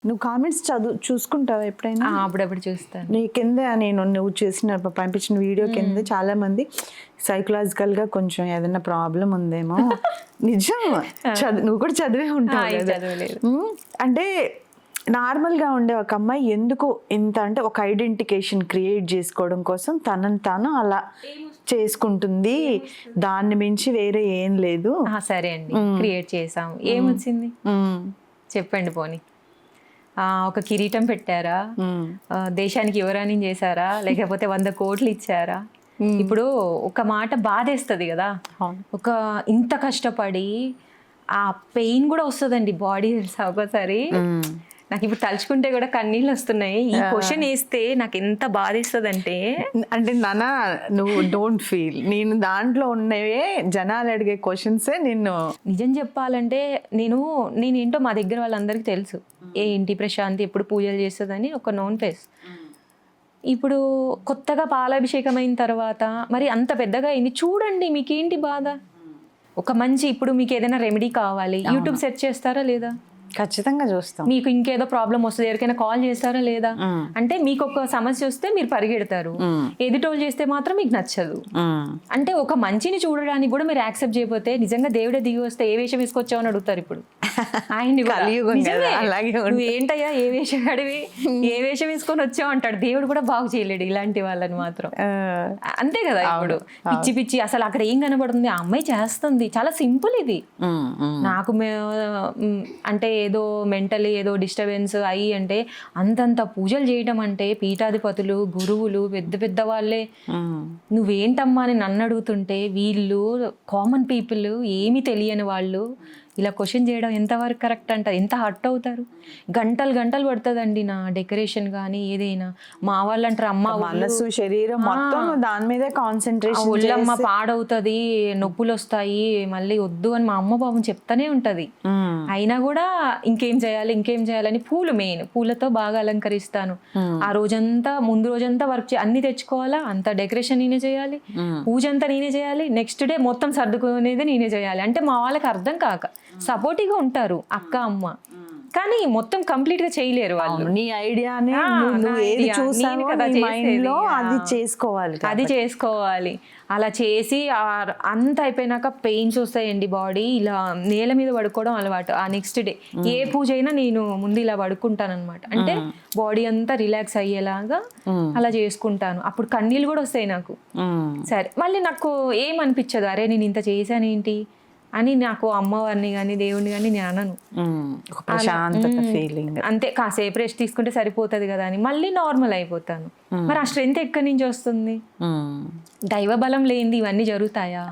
నువ్వు కామెంట్స్ చూసుకుంటావా ఎప్పుడైనా? అప్పుడప్పుడు చూస్తాను. నీ కింద నువ్వు చేసిన పంపించిన వీడియో కింద చాలా మంది సైకలాజికల్ గా కొంచెం ఏదైనా ప్రాబ్లం ఉందేమో. నిజం, నువ్వు కూడా చదివే ఉంటావు కదా. అంటే నార్మల్గా ఉండే ఒక అమ్మాయి ఎందుకు ఇంత అంటే ఒక ఐడెంటిఫికేషన్ క్రియేట్ చేసుకోవడం కోసం తనని తాను అలా చేసుకుంటుంది, దాన్ని మించి వేరే ఏం లేదు. సరే అండి, క్రియేట్ చేసాం, ఏమొచ్చింది చెప్పండి పోనీ. ఒక కిరీటం పెట్టారా, దేశానికి యువరాణి చేశారా, లేకపోతే 100 కోట్లు ఇచ్చారా? ఇప్పుడు ఒక మాట బాధేస్తుంది కదా, ఒక ఇంత కష్టపడి ఆ పెయిన్ కూడా వస్తుందండి బాడీ తెలుసా ఒకసారి. నాకు ఇప్పుడు తలుచుకుంటే కూడా కన్నీళ్ళు వస్తున్నాయి. ఈ క్వశ్చన్ వేస్తే నాకు ఎంత బాధేస్తుంది అంటే నాన్న నువ్వు డోంట్ ఫీల్, నేను దాంట్లో ఉన్నవే జనాలు అడిగే క్వశ్చన్సే నిన్ను. నిజం చెప్పాలంటే నేనేంటో మా దగ్గర వాళ్ళందరికీ తెలుసు, ఏంటి ప్రశాంతి ఎప్పుడు పూజలు చేస్తుందని ఒక నోన్ ఫేస్. ఇప్పుడు కొత్తగా పాలాభిషేకం అయిన తర్వాత మరి అంత పెద్దగా అయింది చూడండి, మీకేంటి బాధ? ఒక మంచి ఇప్పుడు మీకు ఏదైనా రెమెడీ కావాలి, యూట్యూబ్ సెర్చ్ చేస్తారా లేదా? ఖచ్చితంగా చూస్తాం. మీకు ఇంకేదో ప్రాబ్లం వస్తుంది, ఎవరికైనా కాల్ చేస్తారా లేదా? అంటే మీకు ఒక సమస్య వస్తే మీరు పరిగెడతారు, ఎదుటోళ్ళు చేస్తే మాత్రం మీకు నచ్చదు. అంటే ఒక మంచిని చూడడానికి కూడా మీరు యాక్సెప్ట్ చేయకపోతే నిజంగా దేవుడే దిగి వస్తే ఏ వేషం వేసుకొచ్చావు అని అడుగుతారు ఇప్పుడు ఆయన్ని. నువ్వు ఏంటయ్యా ఏ వేషం అడివి, ఏ వేషం వేసుకొని వచ్చావు అంటాడు. దేవుడు కూడా బాగు చేయలేడు ఇలాంటి వాళ్ళని మాత్రం. అంతే కదా. ఇప్పుడు పిచ్చి పిచ్చి అసలు అక్కడ ఏం కనబడుతుంది, ఆ అమ్మాయి చేస్తుంది, చాలా సింపుల్ ఇది. నాకు అంటే ఏదో మెంటలీ ఏదో డిస్టర్బెన్స్ అయ్యి అంటే అంతంత పూజలు చేయడం అంటే పీఠాధిపతులు గురువులు పెద్ద పెద్ద వాళ్ళే. నువ్వేంటమ్మా అని నన్ను అడుగుతుంటే వీళ్ళు కామన్ పీపుల్, ఏమీ తెలియని వాళ్ళు ఇలా క్వశ్చన్ చేయడం ఎంతవరకు కరెక్ట్ అంటారు? ఎంత హర్ట్ అవుతారు? గంటలు గంటలు పడుతుందండి నా డెకరేషన్ కానీ ఏదైనా. మా వాళ్ళు అంటారు అమ్మ మనసు శరీరం మొత్తం దాని మీదే కాన్సన్ట్రేషన్, ఒళ్ళమ్మ పాడవుతుంది, నొప్పులు వస్తాయి, మళ్ళీ వద్దు అని మా అమ్మ పాపం చెప్తానే ఉంటది. అయినా కూడా ఇంకేం చేయాలని పూలతో బాగా అలంకరిస్తాను. ఆ రోజంతా ముందు రోజంతా వర్క్ అన్ని తెచ్చుకోవాలా, అంత డెకరేషన్ నేనే చేయాలి, పూజ అంతా నేనే చేయాలి, నెక్స్ట్ డే మొత్తం సర్దుకునేది నేనే చేయాలి. అంటే మా వాళ్ళకి అర్థం కాక సపోర్టివ్గా ఉంటారు అక్క అమ్మ, కానీ మొత్తం కంప్లీట్ గా చేయలేరు వాళ్ళు. నీ ఐడియానే అది చేసుకోవాలి. అలా చేసి అంత అయిపోయినాక పెయిన్స్ వస్తాయండి, బాడీ ఇలా నేల మీద పడుకోవడం అలవాటు. ఆ నెక్స్ట్ డే ఏ పూజ అయినా నేను ముందు ఇలా పడుకుంటాను అనమాట. అంటే బాడీ అంతా రిలాక్స్ అయ్యేలాగా అలా చేసుకుంటాను. అప్పుడు కన్నీళ్ళు కూడా వస్తాయి నాకు. సరే మళ్ళీ నాకు ఏమనిపించదు, అరే నేను ఇంత చేశాను ఏంటి అని. నాకు అమ్మవారిని కానీ దేవుడిని కానీ నేను అనను, అంతే కాసేపు రెస్ట్ తీసుకుంటే సరిపోతుంది కదా అని మళ్ళీ నార్మల్ అయిపోతాను. మరి ఆ స్ట్రెంగ్త్ ఎక్కడి నుంచి వస్తుంది? దైవ బలం లేనిది ఇవన్నీ జరుగుతాయా?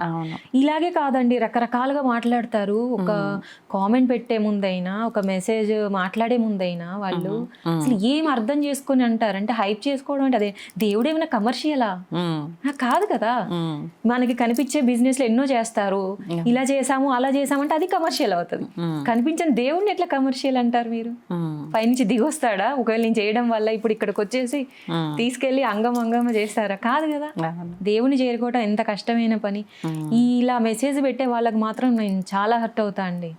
ఇలాగే కాదండి, రకరకాలుగా మాట్లాడతారు. ఒక కామెంట్ పెట్టే ముందైనా, ఒక మెసేజ్ మాట్లాడే ముందైనా వాళ్ళు అసలు ఏం అర్థం చేసుకుని అంటారు అంటే హైప్ చేసుకోవడం అంటే అదే దేవుడు ఏమైనా కమర్షియలా? కాదు కదా. మనకి కనిపించే బిజినెస్ లో ఎన్నో చేస్తారు, ఇలా చేసాము అలా చేసామంటే అది కమర్షియల్ అవుతుంది. కనిపించని దేవుడిని ఎట్లా కమర్షియల్ అంటారు మీరు? పైనుంచి దిగొస్తాడా? ఒకవేళ నేను చేయడం వల్ల ఇప్పుడు ఇక్కడికి వచ్చేసి తీసుకెళ్లి అంగమ చేస్తారా? కాదు కదా. దేవుని చేరుకోవటం ఎంత కష్టమైన పని. ఇలా మెసేజ్ పెట్టే వాళ్ళకి మాత్రం నేను చాలా హర్ట్ అవుతా అండి.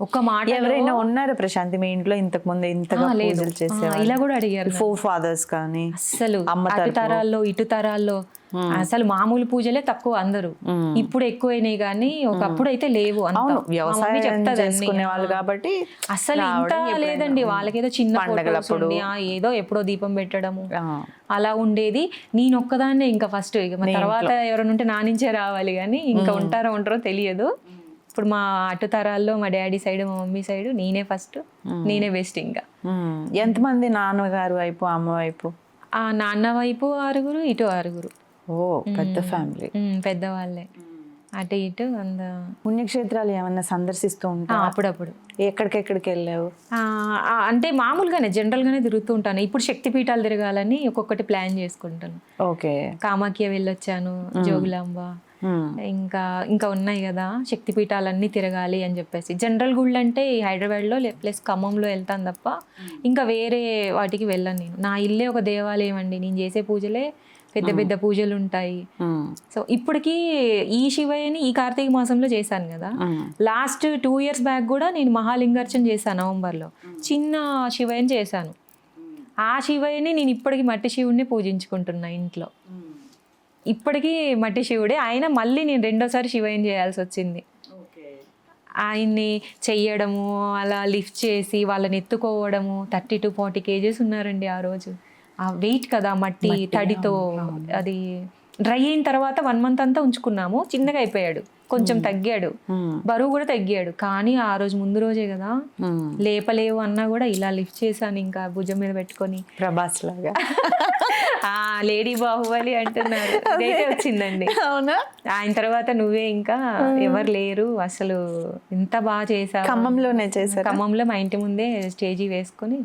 ఒక్క మాట. ఎవరైనా ఉన్నారా ప్రశాంతి మీ ఇంట్లో ఇంతకు ముందు ఇంతగా పూజలు చేసేవాళ్ళు? ఇలా కూడా అడిగారు. ఫోర్ ఫాదర్స్ కానీ అసలు అటు తరాల్లో ఇటు తరాల్లో అసలు మామూలు పూజలే తక్కువ అందరూ. ఇప్పుడు ఎక్కువైనాయి కానీ ఒకప్పుడు అయితే లేవు. వాళ్ళు కాబట్టి అసలు ఇంత లేదండి. వాళ్ళకేదో చిన్న పండుగలప్పుడు ఏదో ఎప్పుడో దీపం పెట్టడము అలా ఉండేది. నేను ఒక్కదాన్నే ఇంకా ఫస్ట్, ఇక తర్వాత ఎవరైనా ఉంటే నా నుంచే రావాలి కానీ ఇంకా ఉంటారో తెలియదు. ఇప్పుడు మా అటు తరాల్లో మా డాడీ సైడ్ మా మమ్మీ సైడ్ నేనే ఫస్ట్, నేనే బెస్ట్. ఇంకా ఎంతమంది నాన్నగారు వైపు అమ్మ వైపు? ఆ నాన్న వైపు 6, ఇటు 6. ఓ పెద్ద ఫ్యామిలీ, పెద్దవాళ్ళే. అటు ఇటు అంద. పుణ్యక్షేత్రాలు ఏమన్నా సందర్శిస్తూ ఉంటా? అప్పుడప్పుడు. ఎక్కడికెక్కడికి వెళ్ళావు? అంటే మామూలుగానే జనరల్గానే తిరుగుతూ ఉంటాను. ఇప్పుడు శక్తిపీఠాలు తిరగాలని ఒక్కొక్కటి ప్లాన్ చేసుకుంటాను. ఓకే. కామాఖ్య వెళ్ళొచ్చాను, జోగులాంబ, ఇంకా ఉన్నాయి కదా శక్తిపీఠాలన్నీ తిరగాలి అని చెప్పేసి. జనరల్ గుళ్ళు అంటే హైదరాబాద్లో ప్లస్ ఖమ్మంలో వెళ్తాను తప్ప ఇంకా వేరే వాటికి వెళ్ళను నేను. నా ఇల్లే ఒక దేవాలయం అండి. నేను చేసే పూజలే పెద్ద పెద్ద పూజలు ఉంటాయి. సో ఇప్పటికీ ఈ శివయ్యని ఈ కార్తీక మాసంలో చేశాను కదా. లాస్ట్ 2 years బ్యాక్ కూడా నేను మహాలింగార్చన చేశాను నవంబర్లో. చిన్న శివయ్యని చేశాను. ఆ శివయ్యని నేను ఇప్పటికీ మట్టి శివుడిని పూజించుకుంటున్నా ఇంట్లో. ఇప్పటికీ మట్టి శివుడే. ఆయన మళ్ళీ నేను 2వ సారి శివయ్యని చేయాల్సి వచ్చింది. ఆయన్ని చెయ్యడము, అలా లిఫ్ట్ చేసి వాళ్ళని ఎత్తుకోవడము. 30 to 40 kgs ఉన్నారండి ఆ రోజు. ఆ వెయిట్ కదా, మట్టి తడితో. అది డ్రై అయిన తర్వాత 1 month అంతా ఉంచుకున్నాము. చిన్నగా అయిపోయాడు, కొంచెం తగ్గాడు, బరువు కూడా తగ్గాడు. కానీ ఆ రోజు ముందు రోజే కదా, లేపలేవు అన్నా కూడా ఇలా లిఫ్ట్ చేశాను, ఇంకా భుజం మీద పెట్టుకొని. ప్రభాస్ లాగా లేడీ బాహుబలి అంటున్నారు. ఇదైతే వచ్చిందండి. అవునా? ఆయన తర్వాత నువ్వే, ఇంకా ఎవరు లేరు అసలు. ఎంత బాగా చేశావు. ఖమ్మంలోనే చేశారు. ఖమ్మంలో మా ఇంటి ముందే స్టేజీ వేసుకొని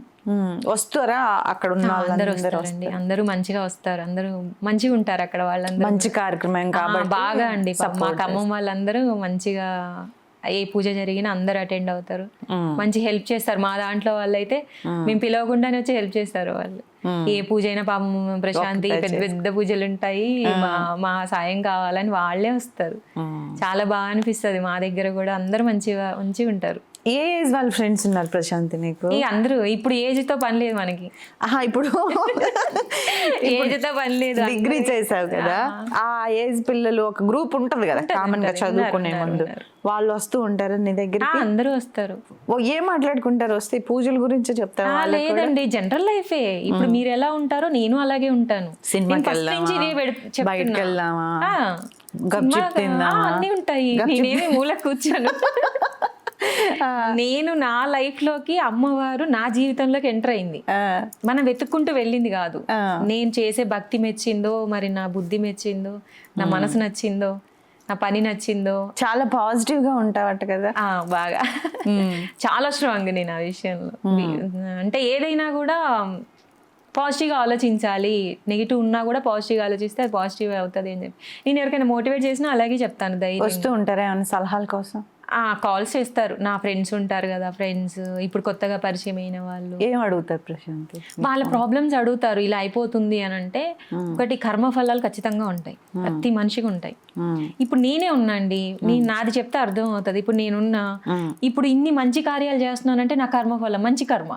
వస్తారా? అక్కడ ఉన్న అందరూ వస్తారండి. అందరూ మంచిగా వస్తారు, అందరూ మంచిగా ఉంటారు అక్కడ. వాళ్ళందరూ మంచి కార్యక్రమం కాబట్టి బాగా అండి. మా ఖమ్మం వాళ్ళందరూ మంచిగా ఏ పూజ జరిగినా అందరూ అటెండ్ అవుతారు, మంచి హెల్ప్ చేస్తారు. మా దాంట్లో వాళ్ళైతే మేము పిలవకుండానే వచ్చి హెల్ప్ చేస్తారు వాళ్ళు. ఏ పూజ అయినా పాపం ప్రశాంతి, పెద్ద పెద్ద పూజలు ఉంటాయి, మా సాయం కావాలని వాళ్ళే వస్తారు. చాలా బాగా అనిపిస్తుంది. మా దగ్గర కూడా అందరూ మంచిగా ఉంటారు. ఏ ఏజ్ వాళ్ళ ఫ్రెండ్స్ ఉన్నారు ప్రశాంతి నీకు? అందరూ. ఇప్పుడు ఏజ్ తో పని లేదు మనకి. ఇప్పుడు ఏజ్ తో పని లేదు. డిగ్రీ చేసావు కదా, ఆ ఏజ్ పిల్లలు ఒక గ్రూప్ ఉంటది కదా కామన్ గా చదువుకునే ముందు. వాళ్ళు వస్తూ ఉంటారు నీ దగ్గర? అందరూ వస్తారు. ఏం మాట్లాడుకుంటారు వస్తే? పూజల గురించి చెప్తారా? లేదండి, జనరల్ లైఫే. ఇప్పుడు మీరు ఎలా ఉంటారో నేను అలాగే ఉంటాను. సినిమాకి బయటకు వెళ్దామా, గప్చిప్ తిందామా, అన్ని ఉంటాయి. నేనేమి మూల కూర్చోను. నేను నా లైఫ్ లోకి అమ్మవారు నా జీవితంలోకి ఎంటర్ అయింది. మనం వెతుక్కుంటూ వెళ్ళింది కాదు. నేను చేసే భక్తి మెచ్చిందో, మరి నా బుద్ధి మెచ్చిందో, నా మనసు నచ్చిందో, నా పని నచ్చిందో. చాలా పాజిటివ్ గా ఉంటావట కదా? బాగా చాలా స్ట్రాంగ్ నేను ఆ విషయంలో. అంటే ఏదైనా కూడా పాజిటివ్గా ఆలోచించాలి. నెగిటివ్ ఉన్నా కూడా పాజిటివ్గా ఆలోచిస్తే అది పాజిటివ్ అవుతుంది అని చెప్పి నేను ఎవరికైనా మోటివేట్ చేసినా అలాగే చెప్తాను. ధైర్యం. వస్తూ ఉంటారా ఏమైనా సలహాల కోసం? కాల్స్ చేస్తారు. నా ఫ్రెండ్స్ ఉంటారు కదా, ఫ్రెండ్స్ ఇప్పుడు కొత్తగా పరిచయం అయిన వాళ్ళు. ఏం అడుగుతారు ప్రశాంతి? వాళ్ళ ప్రాబ్లమ్స్ అడుగుతారు. ఇలా అయిపోతుంది అని అంటే, ఒకటి కర్మ ఫలాలు ఖచ్చితంగా ఉంటాయి, ప్రతి మనిషికి ఉంటాయి. ఇప్పుడు నేనే ఉన్నా అండి, నేను నాది చెప్తే అర్థం అవుతుంది. ఇప్పుడు నేనున్నా, ఇప్పుడు ఇన్ని మంచి కార్యాలు చేస్తున్నానంటే నా కర్మ ఫలం మంచి కర్మ.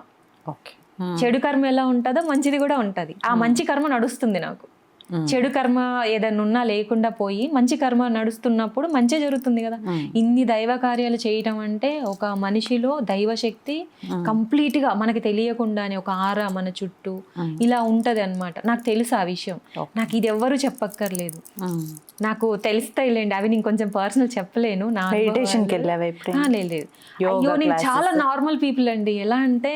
చెడు కర్మ ఎలా ఉంటుందో మంచిది కూడా ఉంటది. ఆ మంచి కర్మ నడుస్తుంది నాకు. చెడు కర్మ ఏదైనా ఉన్నా లేకుండా పోయి మంచి కర్మ నడుస్తున్నప్పుడు మంచి జరుగుతుంది కదా. ఇన్ని దైవ కార్యాలు చేయటం అంటే ఒక మనిషిలో దైవశక్తి కంప్లీట్ గా మనకి తెలియకుండానే ఒక ఆరా మన చుట్టూ ఇలా ఉంటది అన్నమాట. నాకు తెలుసు ఆ విషయం. నాకు ఇది ఎవ్వరూ చెప్పక్కర్లేదు, నాకు తెలుస్తాయిలేండి. అవి నేను కొంచెం పర్సనల్ చెప్పలేను. లేదు, అయ్యో నేను చాలా నార్మల్ పీపుల్ అండి. ఎలా అంటే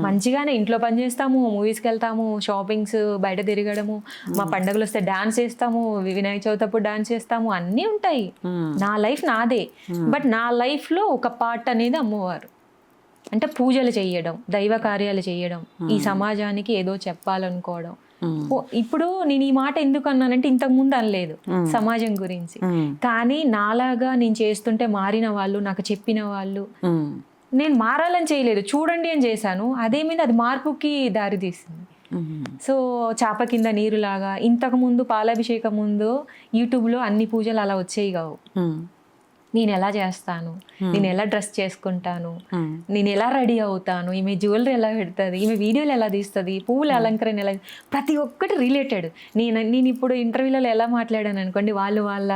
మంచిగానే ఇంట్లో పని చేస్తాము, మూవీస్కి వెళ్తాము, షాపింగ్స్, బయట తిరగడము, మా పండుగలు వస్తే డాన్స్ చేస్తాము, వినాయక చవితి అప్పుడు డాన్స్ చేస్తాము, అన్నీ ఉంటాయి. నా లైఫ్ నాదే. బట్ నా లైఫ్ లో ఒక పార్ట్ అనేది అమ్మవారు. అంటే పూజలు చేయడం, దైవ కార్యాలు చేయడం, ఈ సమాజానికి ఏదో చెప్పాలనుకోవడం. ఇప్పుడు నేను ఈ మాట ఎందుకు అన్నానంటే, ఇంతకు ముందు అనలేదు సమాజం గురించి, కానీ నాలాగా నేను చేస్తుంటే మారిన వాళ్ళు, నాకు చెప్పిన వాళ్ళు, నేను మారాలని చేయలేదు, చూడండి అని చేశాను. అదేమైంది, అది మార్పుకి దారి తీసింది. సో చాప కింద నీరులాగా ఇంతకు ముందు పాలాభిషేకం ముందు యూట్యూబ్లో అన్ని పూజలు అలా వచ్చేవి కావు. నేను ఎలా చేస్తాను, నేను ఎలా డ్రెస్ చేసుకుంటాను, నేను ఎలా రెడీ అవుతాను, ఈమె జ్యువెలరీ ఎలా పెడుతుంది, ఈమె వీడియోలు ఎలా తీస్తుంది, పువ్వుల అలంకరణ ఎలా, ప్రతి ఒక్కటి రిలేటెడ్. నేను ఇప్పుడు ఇంటర్వ్యూలలో ఎలా మాట్లాడాను అనుకోండి, వాళ్ళ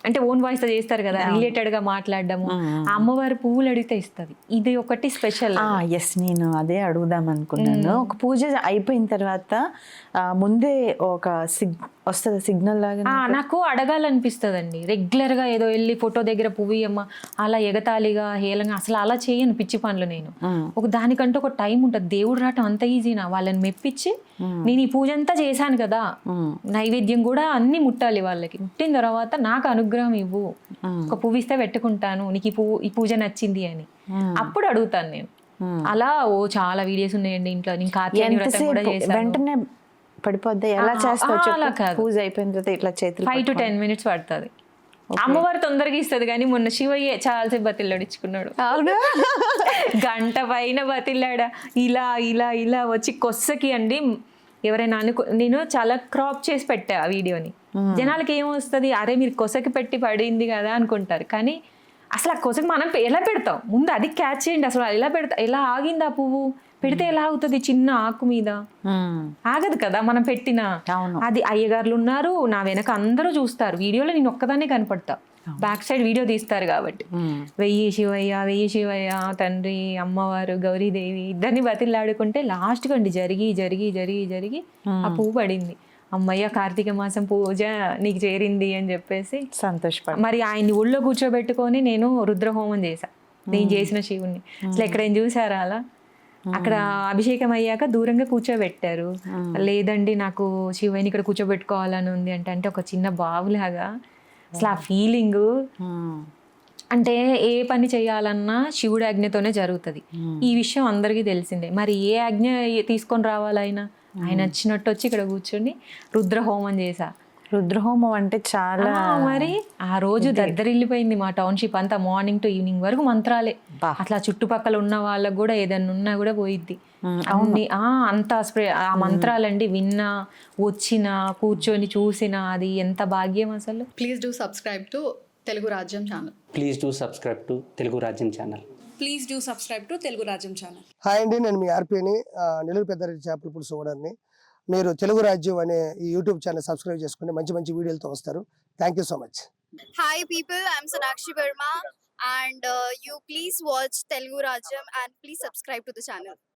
అంటే ఓన్ వాయిస్ తో చేస్తారు కదా, రిలేటెడ్ గా మాట్లాడడము. అమ్మవారు పువ్వులు అడిగితే ఇస్తుంది. ఇది ఒకటి స్పెషల్. ఎస్, నేను అదే అడుగుదాం అనుకున్నాను. ఒక పూజ అయిపోయిన తర్వాత ముందే ఒక వస్తుంది సిగ్నల్ లాగా. నాకు అడగాలనిపిస్తుంది అండి రెగ్యులర్ గా. ఏదో వెళ్ళి ఫోటో దగ్గర పువ్వు అమ్మ అలా ఎగతాళిగా హేళంగా అసలు అలా చేయను, పిచ్చి పనులు. నేను ఒక దానికంటే ఒక టైం ఉంటుంది. దేవుడు రావటం అంత ఈజీనా? వాళ్ళని మెప్పించి నేను ఈ పూజ అంతా చేశాను కదా, నైవేద్యం కూడా అన్ని ముట్టాలి వాళ్ళకి. ముట్టిన తర్వాత నాకు అనుగ్రహం ఇవ్వు, ఒక పువ్వు ఇస్తే పెట్టుకుంటాను, నీకు ఈ పూజ నచ్చింది అని అప్పుడు అడుగుతాను నేను. అలా చాలా వీడియోస్ ఉన్నాయండి ఇంట్లో. నేను కార్తీక వ్రతం కూడా చేశాను. వెంటనే పడిపోద్ది. ఎలా చేస్తావు? పూజ అయిపోయిన తర్వాత ఇట్లా చేతులు 5 to 10 minutes పడుతుంది. అమ్మవారు తొందరగా ఇస్తుంది. కానీ మొన్న శివయ్య చాలాసేపు బతిల్లాడిచ్చుకున్నాడు. గంట పైన బతిల్లాడా, ఇలా ఇలా ఇలా వచ్చి కొస్సకి అండి. ఎవరైనా నేను చాలా క్రాప్ చేసి పెట్టా ఆ వీడియోని. జనాలకి ఏమొస్తుంది, అరే మీరు కొసకి పెట్టి పడింది కదా అనుకుంటారు. కానీ అసలు ఆ కొసకి మనం ఎలా పెడతాం, ముందు అది క్యాచ్ చేయండి. అసలు ఎలా పెడతా, ఎలా ఆగింది ఆ పువ్వు, పెడితే ఎలా అవుతుంది చిన్న ఆకు మీద, ఆగదు కదా మనం పెట్టిన. అది అయ్యగారులు ఉన్నారు నా వెనక, అందరూ చూస్తారు వీడియోలో, నేను ఒక్కదాన్నే కనపడతా, బ్యాక్ సైడ్ వీడియో తీస్తారు కాబట్టి. వెయ్యి శివయ్య తండ్రి అమ్మవారు గౌరీదేవి ఇద్దరిని బతిలాడుకుంటే లాస్ట్ కండి జరిగి జరిగి జరిగి జరిగి ఆ పువ్వు పడింది. అమ్మయ్య కార్తీక మాసం పూజ నీకు చేరింది అని చెప్పేసి సంతోషపడ. మరి ఆయన్ని ఒళ్ళో కూర్చోబెట్టుకొని నేను రుద్రహోమం చేశా, నేను చేసిన శివుణ్ణి. అసలు ఎక్కడైనా చూసారా అలా? అక్కడ అభిషేకం అయ్యాక దూరంగా కూర్చోబెట్టారు. లేదండి నాకు శివయ్యని ఇక్కడ కూర్చోబెట్టుకోవాలని ఉంది అంటే ఒక చిన్న బావులాగా. అసలు ఆ ఫీలింగ్ అంటే ఏ పని చేయాలన్నా శివుడి ఆజ్ఞతోనే జరుగుతుంది. ఈ విషయం అందరికీ తెలిసిందే. మరి ఏ ఆజ్ఞ తీసుకొని రావాలైనా, ఆయన వచ్చినట్టు వచ్చి ఇక్కడ కూర్చొని రుద్రహోమం చేశా. రుద్రహోమం అంటే చాలా, మరి ఆ రోజు దద్దరిల్లిపోయింది మా టౌన్షిప్ అంతా. మార్నింగ్ టు ఈవినింగ్ వరకు మంత్రాలే. అట్లా చుట్టుపక్కల ఉన్న వాళ్ళకు కూడా ఏదన్నా ఉన్నా కూడా పోయిద్ది అన్ని. అంత స్ప్రే ఆ మంత్రాలండి. విన్నా, వచ్చినా, కూర్చొని చూసినా, అది ఎంత భాగ్యం అసలు. Please do subscribe to Telugu Rajyam channel. Please do subscribe to Telugu Rajyam channel. Please do subscribe to Telugu Rajyam channel. Hi అండి, నేను మీ ఆర్పీని, నెల్లూరు పెద్దారెడ్డి చేపల పులుసు ఓనర్ని. మీరు తెలుగు రాజ్యం అనే ఈ యూట్యూబ్ ఛానల్ సబ్స్క్రైబ్ చేసుకుని మంచి మంచి వీడియోలతో వస్తారు. Thank you so much. Hi people, I'm Sonakshi Verma and you please watch Telugu Rajyam and please subscribe to the channel.